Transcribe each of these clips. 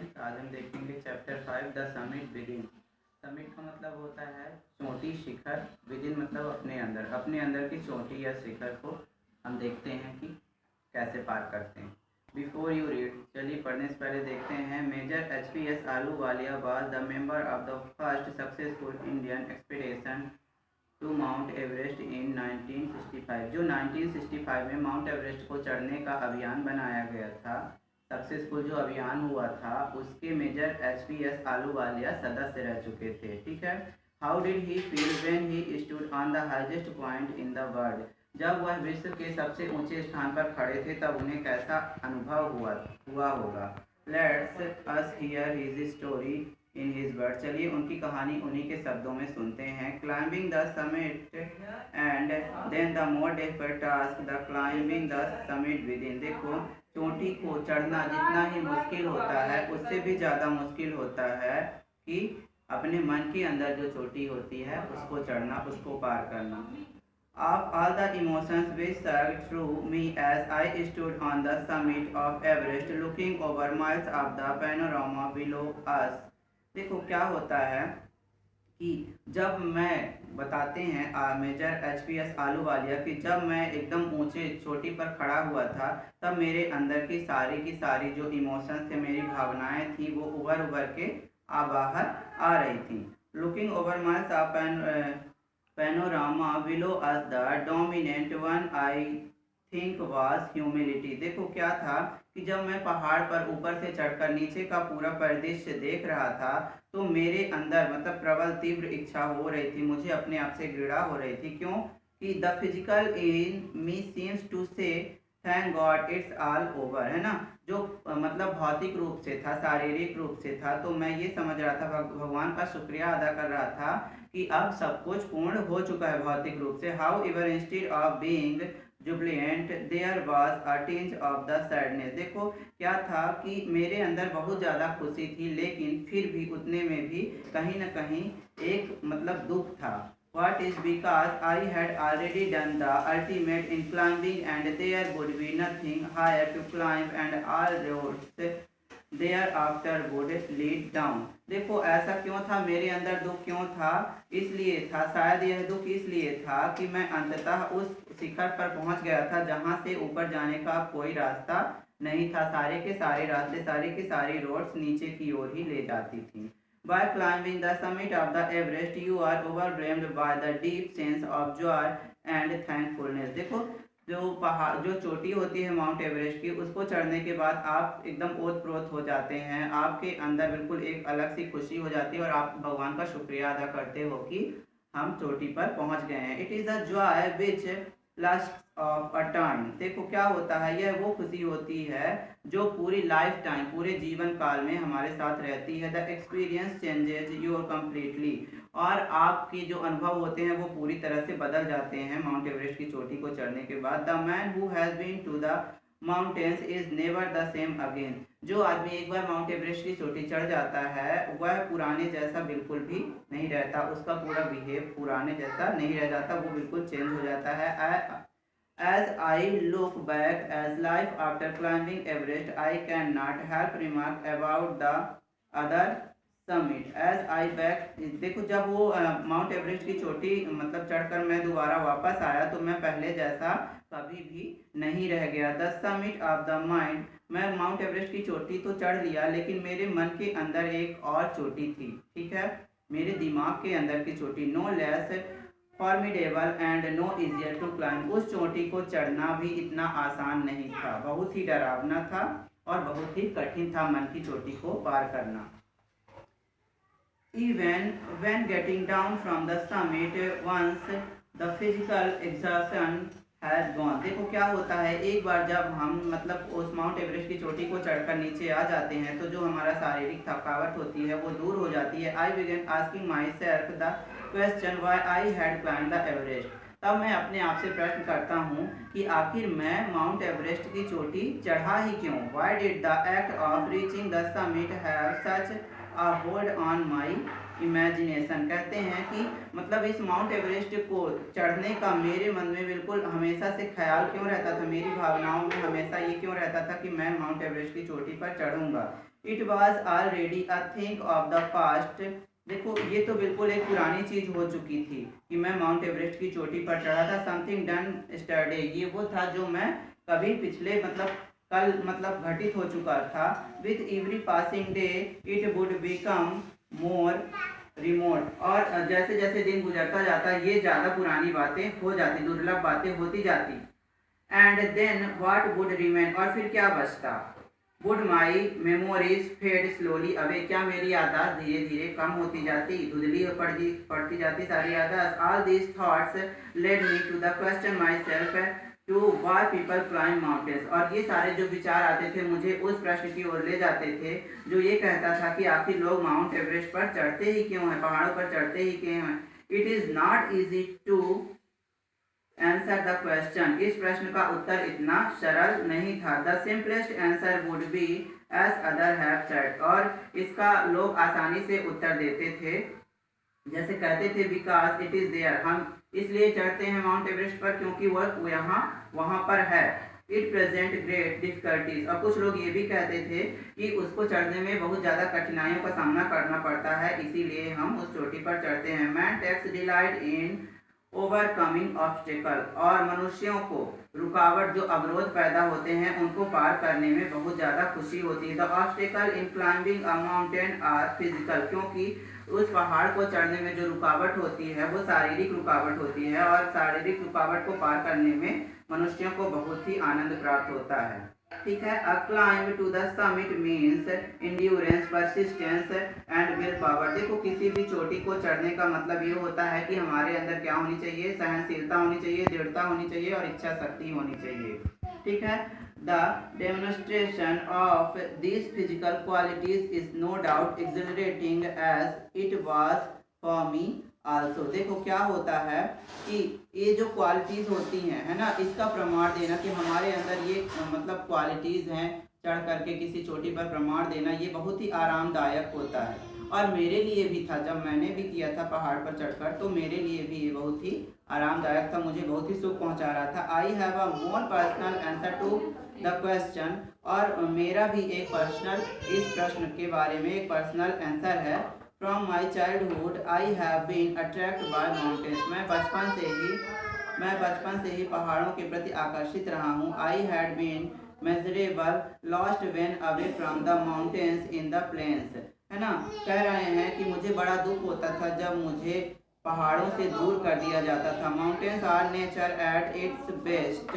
Student, आज हम देखेंगे chapter 5 the summit within. Summit का मतलब होता है चोटी, शिखर। विदिन मतलब अपने अंदर की चोटी या शिखर को हम देखते हैं कि कैसे पार करते हैं। बिफोर यू रीड, चलिए पढ़ने से पहले देखते हैं। Major HPS Ahluwalia was the member of the first successful Indian expedition to Mount Everest in 1965। जो 1965 में माउंट एवरेस्ट को चढ़ने का अभियान बनाया गया था, सक्सेसफुल जो अभियान हुआ था, उसके मेजर एचपीएस आलूवालिया सदस्य रह चुके थे। ठीक है। How did he feel when he stood on the highest point in the world. जब वह विश्व के सबसे ऊंचे स्थान पर खड़े थे तब उन्हें कैसा अनुभव हुआ होगा। Let's us hear his story in his word. चलिए उनकी कहानी उन्हीं के शब्दों में सुनते हैं। Climbing the summit and then the more difficult task the climbing the summit within. देखो, चोटी को चढ़ना जितना ही मुश्किल होता है, उससे भी ज़्यादा मुश्किल होता है कि अपने मन के अंदर जो चोटी होती है उसको चढ़ना, उसको पार करना। Of all the emotions which surged through me as I stood on the summit of Everest looking over miles of the panorama below us। देखो क्या होता है कि जब मैं बताते हैं मेजर एचपीएस आलूवालिया कि जब मैं एकदम ऊंचे चोटी पर खड़ा हुआ था तब मेरे अंदर की सारी जो इमोशंस थे, मेरी भावनाएं थी, वो उभर उभर के बाहर आ रही थी। Looking over miles of panorama below us, the dominant one I think was humility। देखो क्या था कि जब मैं पहाड़ पर ऊपर से चढ़कर नीचे का पूरा परिदृश्य देख रहा था तो मेरे अंदर मतलब प्रबल तीव्र इच्छा हो रही थी, मुझे अपने आप से घृणा हो रही थी। क्यों कि the physical in me seems to say thank God it's all over, है ना। जो मतलब भौतिक रूप से था, शारीरिक रूप से था, तो मैं ये समझ रहा था, भगवान का शुक्रिया अदा कर रहा था कि अब सब कुछ पूर्ण हो चुका है भौतिक रूप से। However instead of being jubilant there was a tinge of the sadness. देखो क्या था कि मेरे अंदर बहुत ज़्यादा खुशी थी, लेकिन फिर भी उतने में भी कहीं ना कहीं एक मतलब दुख था। What is because I had already done the ultimate in climbing and there would be nothing higher to climb and all roads thereafter would lead down। देखो ऐसा क्यों था, मेरे अंदर दुख क्यों था, इसलिए था, शायद यह दुख इसलिए था कि मैं अंततः उस शिखर पर पहुंच गया था जहां से ऊपर जाने का कोई रास्ता नहीं था। सारे के सारे रास्ते, सारी की सारी रोड्स नीचे की ओर ही ले जाती थी। By climbing the summit of the Everest, you are overwhelmed by the deep sense of joy and thankfulness। देखो जो पहाड़, जो चोटी होती है माउंट एवरेस्ट की, उसको चढ़ने के बाद आप एकदम ओतप्रोत हो जाते हैं, आपके अंदर बिल्कुल एक अलग सी खुशी हो जाती है और आप भगवान का शुक्रिया अदा करते हो कि हम चोटी पर पहुंच गए हैं। It is a joy which last of a time. देखो क्या होता है, यह वो खुशी होती है जो पूरी लाइफ टाइम, पूरे जीवन काल में हमारे साथ रहती है। The experience changes your completely. और आपके जो अनुभव होते हैं वो पूरी तरह से बदल जाते हैं माउंट एवरेस्ट की चोटी को चढ़ने के बाद। The man who has been to the mountains is never the same again. जो आदमी एक बार माउंट एवरेस्ट की चोटी चढ़ जाता है वह पुराने जैसा बिल्कुल भी नहीं रहता, उसका पूरा बिहेव पुराने जैसा नहीं रह जाता, वो बिल्कुल चेंज हो जाता है। As I look back as life after climbing Everest, I cannot help remark about the other summit। As I back, देखो जब वो माउंट एवरेस्ट की चोटी मतलब चढ़कर मैं दोबारा वापस आया तो मैं पहले जैसा कभी भी नहीं रह गया। The summit of the mind. मैं माउंट एवरेस्ट की चोटी तो चढ़ लिया, लेकिन मेरे मन के अंदर एक और चोटी थी। ठीक है, मेरे दिमाग के अंदर की चोटी। No less formidable and no easier to climb. उस चोटी को चढ़ना भी इतना आसान नहीं था, बहुत ही डरावना था और बहुत ही कठिन था मन की चोटी को पार करना। Even when getting down from the summit, once the physical exhaustion has gone। देखो क्या होता है, एक बार जब हम मतलब उस माउंट एवरेस्ट की चोटी को चढ़कर नीचे आ जाते हैं तो जो हमारा शारीरिक थकावट होती है वो दूर हो जाती है। I began asking myself the question why I had climbed the Everest। तब मैं अपने आप से प्रश्न करता हूँ कि आखिर मैं माउंट एवरेस्ट की चोटी चढ़ा ही क्यों। Why did the act of reaching the summit have such a hold on my imagination। कहते हैं कि मतलब इस माउंट एवरेस्ट को चढ़ने का मेरे मन में बिल्कुल हमेशा से ख्याल क्यों रहता था, मेरी भावनाओं में हमेशा ये क्यों रहता था कि मैं माउंट एवरेस्ट की चोटी पर चढ़ूंगा। It was already a thing of the past. देखो ये तो बिल्कुल एक पुरानी चीज हो चुकी थी कि मैं माउंट एवरेस्ट की चोटी पर चढ़ा था। समथिंग डन स्टरडे, ये वो था जो मैं कभी पिछले मतलब कल मतलब घटित हो चुका था। With every passing day it would become more remote, और जैसे जैसे दिन गुजरता जाता ये ज़्यादा पुरानी बातें हो जाती, दुर्लभ बातें होती जाती। And then what would remain, और फिर क्या बचता। Would my memories fade slowly away, क्या मेरी यादाश्त धीरे धीरे कम होती जाती, धुंधली पड़ती जाती सारी यादाश्त। All these thoughts led me to the question myself to why people climb mountains, और ये सारे जो विचार आते थे मुझे उस प्रश्न की ओर ले जाते थे जो ये कहता था कि आखिर लोग माउंट एवरेस्ट पर चढ़ते ही क्यों हैं, पहाड़ों पर चढ़ते ही क्यों हैं। It is not easy to answer the question, इस प्रश्न का उत्तर इतना सरल नहीं था। The simplest answer would be as other have said, और इसका लोग आसानी से उत्तर देते थे, जैसे कहते थे बिकॉज इट इज देयर, हम इसलिए चढ़ते हैं माउंट एवरेस्ट पर क्योंकि वह यहाँ वहाँ पर है। इट प्रेजेंट ग्रेट डिफिकल्टीज, और कुछ लोग ये भी कहते थे कि उसको चढ़ने में बहुत ज़्यादा कठिनाइयों का सामना करना पड़ता है, इसीलिए हम उस चोटी पर चढ़ते हैं। Man takes delight in overcoming obstacle, और मनुष्यों को रुकावट जो अवरोध पैदा होते हैं उनको पार करने में बहुत ज़्यादा खुशी होती है। The obstacle in climbing a mountain are physical, क्योंकि उस पहाड़ को चढ़ने में जो रुकावट होती है वो शारीरिक रुकावट होती है, और शारीरिक रुकावट को पार करने में मनुष्यों को बहुत ही आनंद प्राप्त होता है। ठीक है, a climb to the summit means endurance, persistence and will power. देखो किसी भी चोटी को चढ़ने का मतलब ये होता है कि हमारे अंदर क्या होनी चाहिए, सहनशीलता होनी चाहिए, दृढ़ता होनी चाहिए और इच्छा शक्ति होनी चाहिए। ठीक है, the demonstration of this physical qualities is no doubt accelerating as it was for me also. देखो क्या होता है कि ये जो क्वालिटीज़ होती हैं है ना, इसका प्रमाण देना कि हमारे अंदर ये मतलब क्वालिटीज़ हैं, चढ़ करके किसी चोटी पर प्रमाण देना ये बहुत ही आरामदायक होता है। और मेरे लिए भी था, जब मैंने भी किया था पहाड़ पर चढ़कर, तो मेरे लिए भी ये बहुत ही आरामदायक था, मुझे बहुत ही सुख पहुंचा रहा था। I have a more personal answer to the question, और मेरा भी एक पर्सनल इस प्रश्न के बारे में एक पर्सनल आंसर है। From my childhood I have been attract by mountains, मैं बचपन से ही पहाड़ों के प्रति आकर्षित रहा हूँ। I had been measurable lost when away from the mountains in the plains, है ना। कह रहे हैं कि मुझे बड़ा दुख होता था जब मुझे पहाड़ों से दूर कर दिया जाता था। Mountains are nature at its best,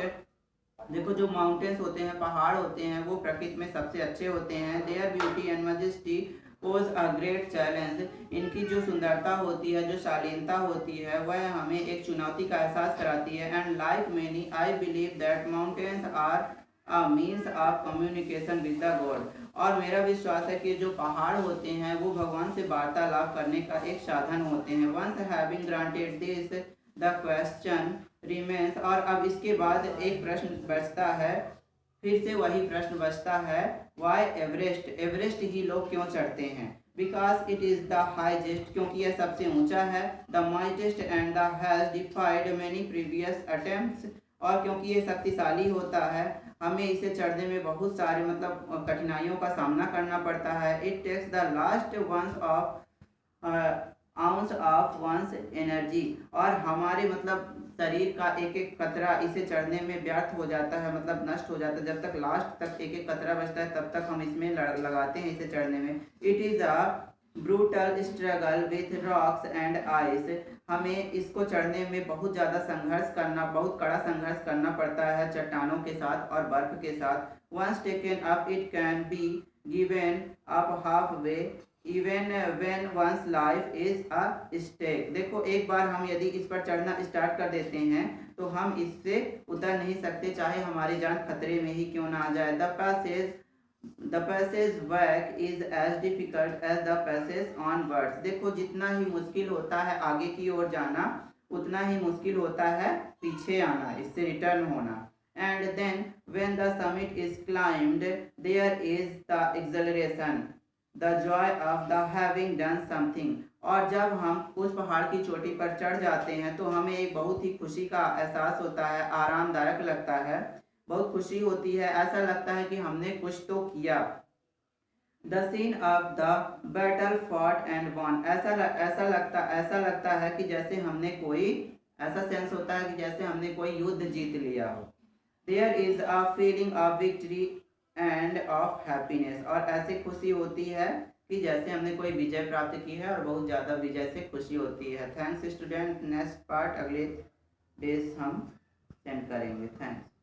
देखो जो माउंटेन्स होते हैं, पहाड़ होते हैं, वो प्रकृति में सबसे अच्छे होते हैं। There beauty and majesty pose a great challenge, इनकी जो सुंदरता होती है, जो शालीनता होती है, वह हमें एक चुनौती का एहसास कराती है। And like many I believe that mountains are a means of communication with the god, और मेरा विश्वास है कि जो पहाड़ होते हैं वो भगवान से वार्तालाप करने का एक साधन होते हैं। Once having granted this the question remains, और अब इसके बाद एक प्रश्न बचता है, फिर से वही प्रश्न बचता है, वाई एवरेस्ट, एवरेस्ट ही लोग क्यों चढ़ते हैं। Because it is the highest, क्योंकि यह सबसे ऊंचा है। The mightiest and the has डिफाइड many previous attempts, और क्योंकि ये शक्तिशाली होता है, हमें इसे चढ़ने में बहुत सारे मतलब कठिनाइयों का सामना करना पड़ता है। It takes the last one's of ounce of one's energy, और हमारे मतलब शरीर का एक एक कतरा इसे चढ़ने में व्यर्थ हो जाता है, मतलब नष्ट हो जाता है। जब तक लास्ट तक एक एक कतरा बचता है तब तक हम इसमें लगाते हैं इसे चढ़ने में। It is a brutal struggle with rocks and ice, हमें इसको चढ़ने में बहुत ज़्यादा संघर्ष करना, बहुत कड़ा संघर्ष करना पड़ता है चट्टानों के साथ और बर्फ के साथ। Once taken up it can be given up half way even when one's life is a stake. देखो एक बार हम यदि इस पर चढ़ना स्टार्ट कर देते हैं तो हम इससे उतर नहीं सकते, चाहे हमारी जान खतरे में ही क्यों ना आ जाए। The passage back is as difficult as the passage onwards, देखो जितना ही मुश्किल होता है आगे की ओर जाना, उतना ही मुश्किल होता है पीछे आना, इससे रिटर्न होना। And then when the summit is climbed there is the acceleration, the joy of the having done something, और जब हम उस पहाड़ की चोटी पर चढ़ जाते हैं तो हमें एक बहुत ही खुशी का एहसास होता है, आरामदायक लगता है, बहुत खुशी होती है, ऐसा लगता है कि हमने कुछ तो किया। The scene of the battle fought and won, ऐसा लगता है कि जैसे हमने कोई, ऐसा सेंस होता है कि जैसे हमने कोई युद्ध जीत लिया हो। There is a feeling of victory and of happiness, और ऐसी खुशी होती है कि जैसे हमने कोई विजय प्राप्त की है और बहुत ज़्यादा विजय से खुशी होती है। थैंक्स स्टूडेंट, नेक्स्ट पार्ट अगले डेज हम सेंड करेंगे। थैंक्स।